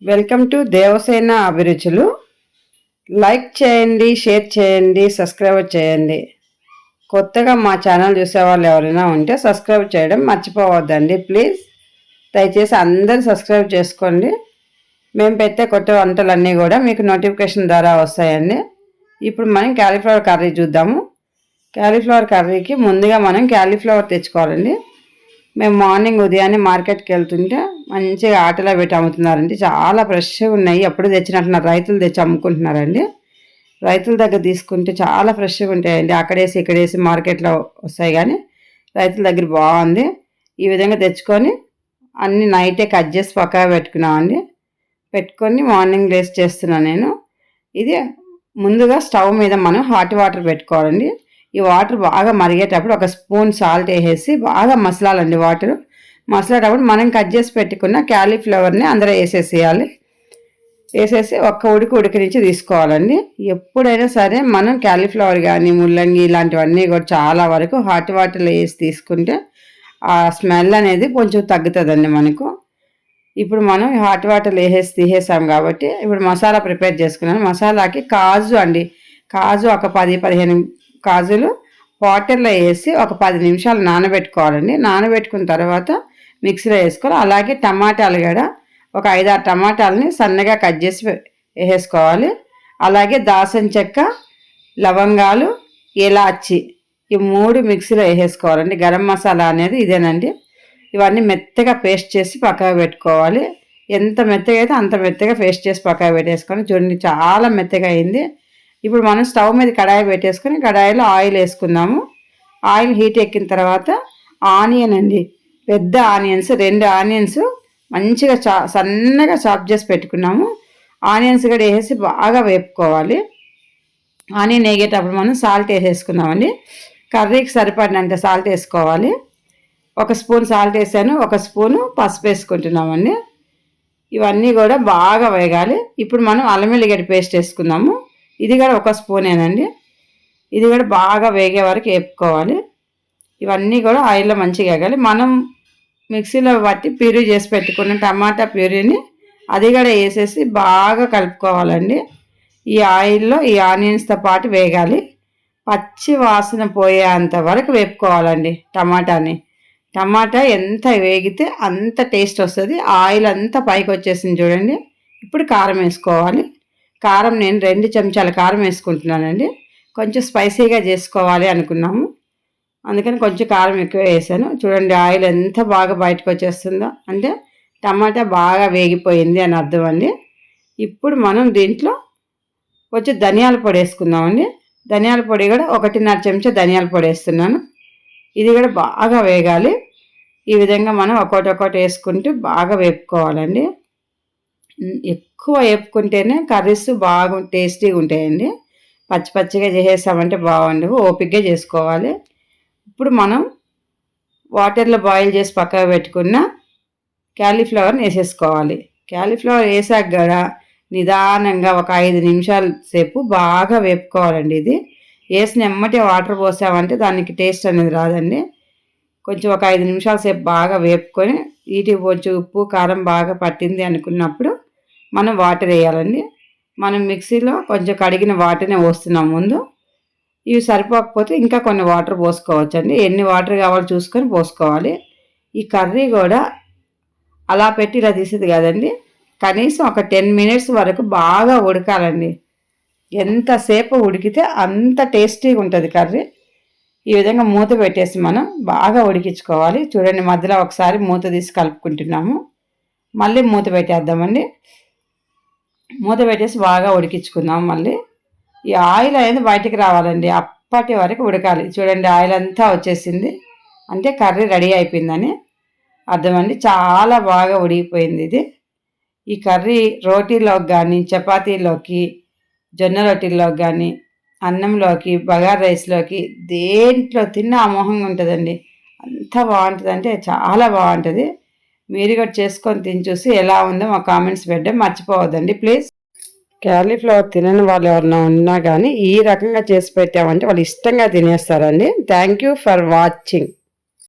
Welcome to Devasena అభిరుచులు. Like చేయండి, share చేయండి, సబ్స్క్రైబ్ చేయండి. కొత్తగా మా ఛానల్ చూసేవాళ్ళు ఎవరైనా ఉంటే సబ్స్క్రైబ్ చేయడం మర్చిపోవద్దండి ప్లీజ్. దయచేసి అందరూ సబ్స్క్రైబ్ చేసుకోండి. మేము పెట్టే కొత్త వంటలన్నీ కూడా మీకు నోటిఫికేషన్ ద్వారా వస్తాయండి. ఇప్పుడు మనం క్యాలీఫ్లవర్ కర్రీ చూద్దాము. క్యాలీఫ్లవర్ కర్రీకి ముందుగా మనం క్యాలీఫ్లవర్ తెచ్చుకోవాలండి. మేము మార్నింగ్ ఉదయాన్నే మార్కెట్కి వెళ్తుంటే మంచిగా ఆటలో పెట్టి అమ్ముతున్నారండి. చాలా ఫ్రెష్గా ఉన్నాయి. ఎప్పుడు తెచ్చినట్టున్నారు, రైతులు తెచ్చి అమ్ముకుంటున్నారండి. రైతుల దగ్గర తీసుకుంటే చాలా ఫ్రెష్గా ఉంటాయండి. అక్కడేసి ఇక్కడేసి మార్కెట్లో వస్తాయి, కానీ రైతుల దగ్గర బాగుంది. ఈ విధంగా తెచ్చుకొని అన్ని నైటే కట్ చేసి పక్కగా పెట్టుకున్నామండి. పెట్టుకొని మార్నింగ్ లేసి చేస్తున్నాను నేను. ఇది ముందుగా స్టవ్ మీద మనం హాట్ వాటర్ పెట్టుకోవాలండి. ఈ వాటర్ బాగా మరిగేటప్పుడు ఒక స్పూన్ సాల్ట్ వేసేసి బాగా మసలాలండి. వాటర్ మసలేటప్పుడు మనం కట్ చేసి పెట్టుకున్న క్యాలీఫ్లవర్ని అందరూ వేసేసేయాలి. వేసేసి ఒక్క ఉడికించి తీసుకోవాలండి. ఎప్పుడైనా సరే మనం క్యాలీఫ్లవర్ కానీ ముల్లంగి ఇలాంటివన్నీ కూడా చాలా వరకు హాట్ వాటర్లో వేసి తీసుకుంటే ఆ స్మెల్ అనేది కొంచెం తగ్గుతుందండి మనకు. ఇప్పుడు మనం హాట్ వాటర్లో వేసేసి తీసేసాం కాబట్టి ఇప్పుడు మసాలా ప్రిపేర్ చేసుకున్నాను. మసాలాకి కాజు అండి, కాజు ఒక 10-15 కాజులు వాటర్లో వేసి ఒక 10 నిమిషాలు నానబెట్టుకోవాలండి. నానబెట్టుకున్న తర్వాత మిక్సీలో వేసుకోవాలి. అలాగే టమాటాలు కూడా ఒక 5-6 టమాటాలని సన్నగా కట్ చేసి వేసేసుకోవాలి. అలాగే దాల్చిన చెక్క, లవంగాలు, ఇలాచి ఈ 3 మిక్సీలో వేసేసుకోవాలండి. గరం మసాలా అనేది ఇదేనండి. ఇవన్నీ మెత్తగా పేస్ట్ చేసి పక్కగా పెట్టుకోవాలి. ఎంత మెత్తగా అయితే అంత మెత్తగా పేస్ట్ చేసి పక్కగా పెట్టేసుకొని చూడండి, చాలా మెత్తగా అయింది. ఇప్పుడు మనం స్టవ్ మీద కడాయి పెట్టేసుకొని కడాయిలో ఆయిల్ వేసుకుందాము. ఆయిల్ హీట్ ఎక్కిన తర్వాత ఆనియన్ అండి, పెద్ద ఆనియన్స్ 2 ఆనియన్స్ మంచిగా సన్నగా చాప్ చేసి పెట్టుకున్నాము. ఆనియన్స్ కూడా వేసి బాగా వేపుకోవాలి. ఆనియన్ వేగేటప్పుడు మనం సాల్ట్ వేసేసుకున్నామండి. కర్రీకి సరిపడినంత సాల్ట్ వేసుకోవాలి. 1 స్పూన్ సాల్ట్ వేసాను, 1 స్పూను పసుపు వేసుకుంటున్నామండి. ఇవన్నీ కూడా బాగా వేగాలి. ఇప్పుడు మనం అల్లం వెల్లిగడ్డ పేస్ట్ వేసుకుందాము. ఇది కూడా 1 స్పూనేనండి. ఇది కూడా బాగా వేగే వరకు వేపుకోవాలి. ఇవన్నీ కూడా ఆయిల్లో మంచిగా వేగాలి. మనం మిక్సీలో పట్టి ప్యూరీ చేసి పెట్టుకున్న టమాటా ప్యూరీని అది కూడా వేసేసి బాగా కలుపుకోవాలండి. ఈ ఆయిల్లో ఈ ఆనియన్స్తో పాటు వేగాలి. పచ్చి వాసన పోయేంత వరకు వేపుకోవాలండి టమాటాని. టమాటా ఎంత వేగితే అంత టేస్ట్ వస్తుంది. ఆయిల్ అంతా పైకి వచ్చేసింది చూడండి. ఇప్పుడు కారం వేసుకోవాలి. కారం నేను 2 చెంచాల కారం వేసుకుంటున్నానండి. కొంచెం స్పైసీగా చేసుకోవాలి అనుకున్నాము, అందుకని కొంచెం కారం ఎక్కువ వేసాను. చూడండి ఆయిల్ ఎంత బాగా బయటకు వచ్చేస్తుందో, అంటే టమాటా బాగా వేగిపోయింది అని అర్థం అండి. ఇప్పుడు మనం దీంట్లో కొంచెం ధనియాల పొడి వేసుకుందామండి. ధనియాల పొడి కూడా 1.5 చెంచా ధనియాల పొడి వేస్తున్నాను. ఇది కూడా బాగా వేగాలి. ఈ విధంగా మనం ఒక్కొక్కటి వేసుకుంటూ బాగా వేపుకోవాలండి. ఎక్కువ వేపుకుంటేనే కర్రీస్ బాగా టేస్టీగా ఉంటాయండి. పచ్చిగా చేసేసామంటే బాగుండవు, ఓపికగా చేసుకోవాలి. ఇప్పుడు మనం వాటర్లో బాయిల్ చేసి పక్కకు పెట్టుకున్న క్యాలీఫ్లవర్ని వేసేసుకోవాలి. క్యాలీఫ్లవర్ వేసాక కూడా నిదానంగా ఒక 5 నిమిషాల సేపు బాగా వేపుకోవాలండి. ఇది వేసిన ఎమ్మటే వాటర్ పోసామంటే దానికి టేస్ట్ అనేది రాదండి. కొంచెం ఒక 5 నిమిషాల సేపు బాగా వేపుకొని వీటికి కొంచెం ఉప్పు కారం బాగా పట్టింది అనుకున్నప్పుడు మనం వాటర్ వేయాలండి. మనం మిక్సీలో కొంచెం కడిగిన వాటర్నే పోస్తున్నాం ముందు. ఇవి సరిపోకపోతే ఇంకా కొన్ని వాటర్ పోసుకోవచ్చండి. ఎన్ని వాటర్ కావాలో చూసుకొని పోసుకోవాలి. ఈ కర్రీ కూడా అలా పెట్టి ఇలా తీసేది కాదండి, కనీసం ఒక 10 మినిట్స్ వరకు బాగా ఉడకాలండి. ఎంతసేపు ఉడికితే అంత టేస్టీగా ఉంటుంది కర్రీ. ఈ విధంగా మూత పెట్టేసి మనం బాగా ఉడికించుకోవాలి. చూడండి, మధ్యలో ఒకసారి మూత తీసి కలుపుకుంటున్నాము. మళ్ళీ మూత పెట్టేద్దామండి. మూత పెట్టేసి బాగా ఉడికించుకుందాం. మళ్ళీ ఈ ఆయిల్ అనేది బయటికి రావాలండి, అప్పటి వరకు ఉడకాలి. చూడండి ఆయిల్ అంతా వచ్చేసింది, అంటే కర్రీ రెడీ అయిపోయిందని అర్థమండి. చాలా బాగా ఉడికిపోయింది ఇది. ఈ కర్రీ రోటీలోకి కానీ, చపాతీలోకి, జొన్న రొట్టెల్లోకి కానీ, అన్నంలోకి, బగారా రైస్లోకి దేంట్లో తిన్నా అమోఘంగా ఉంటుందండి. అంత బాగుంటుంది, అంటే చాలా బాగుంటుంది. మీరు కూడా చేసుకొని తిని చూసి ఎలా ఉందో మా కామెంట్స్ పెట్టడం మర్చిపోవద్దండి ప్లీజ్. క్యాలీఫ్లవర్ తినని వాళ్ళు ఎవరైనా ఉన్నా కానీ ఈ రకంగా చేసి పెట్టామంటే వాళ్ళు ఇష్టంగా తినేస్తారండి. Thank you for watching.